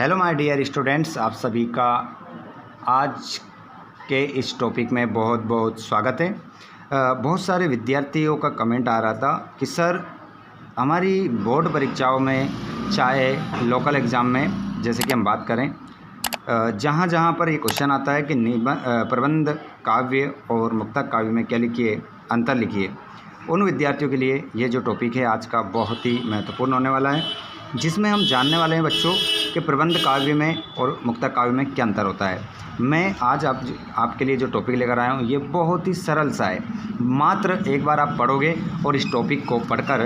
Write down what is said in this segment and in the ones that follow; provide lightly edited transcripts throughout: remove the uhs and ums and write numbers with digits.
Hello my dear students, आप सभी का आज के इस टॉपिक में बहुत बहुत स्वागत है। बहुत सारे विद्यार्थियों का कमेंट आ रहा था कि सर हमारी बोर्ड परीक्षाओं में, चाहे लोकल एग्ज़ाम में, जैसे कि हम बात करें, जहाँ जहाँ पर ये क्वेश्चन आता है कि प्रबंध काव्य और मुक्तक काव्य में क्या लिखिए, अंतर लिखिए, उन विद्यार्थियों के लिए ये जो टॉपिक है आज का बहुत ही महत्वपूर्ण होने वाला है, जिसमें हम जानने वाले हैं बच्चों कि प्रबंध काव्य में और मुक्तक काव्य में क्या अंतर होता है। मैं आज आपके लिए जो टॉपिक लेकर आया हूँ ये बहुत ही सरल सा है। मात्र एक बार आप पढ़ोगे और इस टॉपिक को पढ़कर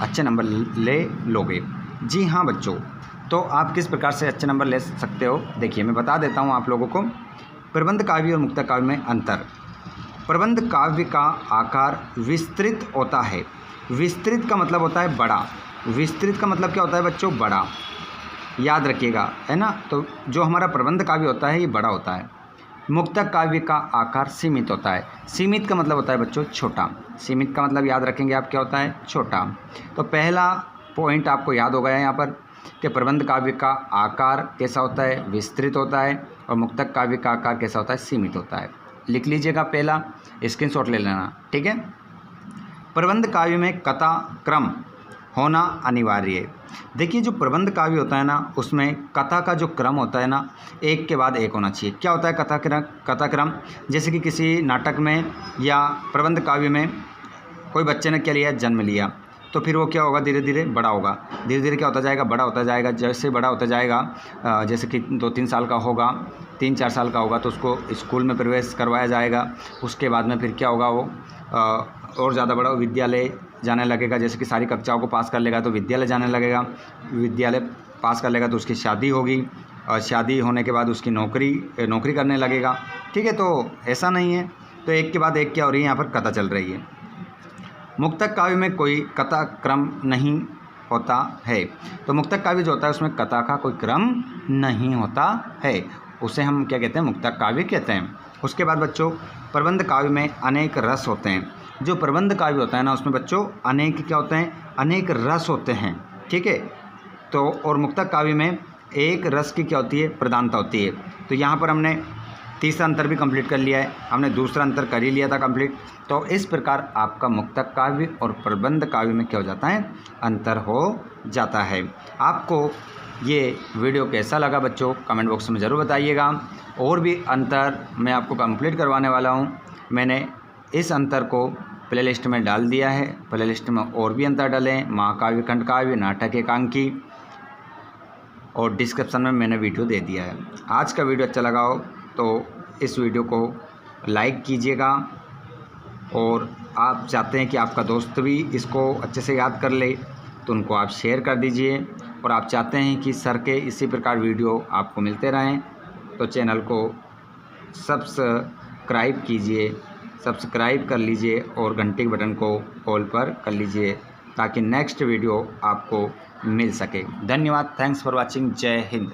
अच्छे नंबर ले लोगे। जी हाँ बच्चों, तो आप किस प्रकार से अच्छे नंबर ले सकते हो, देखिए मैं बता देता हूँ आप लोगों को। प्रबंध काव्य और मुक्तक काव्य में अंतर। प्रबंध काव्य का आकार विस्तृत होता है। विस्तृत का मतलब होता है बड़ा। विस्तृत का मतलब क्या होता है बच्चों? बड़ा, याद रखिएगा, है ना। तो जो हमारा प्रबंध काव्य होता है ये बड़ा होता है। मुक्तक काव्य का आकार सीमित होता है। सीमित का मतलब होता है बच्चों छोटा। सीमित का मतलब याद रखेंगे आप, क्या होता है? छोटा। तो पहला पॉइंट आपको याद होगा यहाँ पर कि प्रबंध काव्य का आकार कैसा होता है? विस्तृत होता है। और मुक्तक काव्य का आकार कैसा होता है? सीमित होता है। लिख लीजिएगा, पहला स्क्रीनशॉट ले लेना, ठीक है। प्रबंध काव्य में कथा क्रम होना अनिवार्य है। देखिए जो प्रबंध काव्य होता है ना, उसमें कथा का जो क्रम होता है ना, एक के बाद एक होना चाहिए। क्या होता है कथा क्रम? जैसे कि किसी नाटक में या प्रबंध काव्य में कोई बच्चे ने क्या लिया? जन्म लिया। तो फिर वो क्या होगा? धीरे धीरे बड़ा होगा। धीरे धीरे क्या होता जाएगा? बड़ा होता जाएगा। जैसे बड़ा होता जाएगा, जैसे कि 2-3 साल का होगा, 3-4 साल का होगा तो उसको स्कूल में प्रवेश करवाया जाएगा। उसके बाद में फिर क्या होगा? वो और ज़्यादा बड़ा विद्यालय जाने लगेगा। जैसे कि सारी कक्षाओं को पास कर लेगा तो विद्यालय जाने लगेगा। विद्यालय पास कर लेगा तो उसकी शादी होगी, और शादी होने के बाद उसकी नौकरी करने लगेगा, ठीक है। तो ऐसा नहीं है। तो एक के बाद एक क्या हो रही है? यहाँ पर कथा चल रही है। मुक्तक काव्य में कोई कथा क्रम नहीं होता है। तो मुक्तक काव्य जो होता है उसमें कथा का कोई क्रम नहीं होता है, उसे हम क्या कहते हैं? मुक्तक काव्य कहते हैं। उसके बाद बच्चों प्रबंध काव्य में अनेक रस होते हैं। जो प्रबंध काव्य होता है ना, उसमें बच्चों अनेक क्या होते हैं? अनेक रस होते हैं, ठीक है। तो और मुक्तक काव्य में एक रस की क्या होती है? प्रधानता होती है। तो यहाँ पर हमने तीसरा अंतर भी कंप्लीट कर लिया है, हमने दूसरा अंतर कर ही लिया था कंप्लीट। तो इस प्रकार आपका मुक्तक काव्य और प्रबंध काव्य में क्या हो जाता है? अंतर हो जाता है। आपको ये वीडियो कैसा लगा बच्चों? कमेंट बॉक्स में ज़रूर बताइएगा। और भी अंतर मैं आपको कंप्लीट करवाने वाला हूँ। मैंने इस अंतर को प्लेलिस्ट में डाल दिया है। प्लेलिस्ट में और भी अंतर डालें, महाकाव्य, खंड काव्य, नाटक, एकांकी, और डिस्क्रिप्शन में मैंने वीडियो दे दिया है। आज का वीडियो अच्छा लगा हो तो इस वीडियो को लाइक कीजिएगा, और आप चाहते हैं कि आपका दोस्त भी इसको अच्छे से याद कर ले तो उनको आप शेयर कर दीजिए। और आप चाहते हैं कि सर के इसी प्रकार वीडियो आपको मिलते रहें तो चैनल को सब्सक्राइब कीजिए, सब्सक्राइब कर लीजिए और घंटे के बटन को ऑल पर कर लीजिए ताकि नेक्स्ट वीडियो आपको मिल सके। धन्यवाद। Thanks for watching. जय हिंद।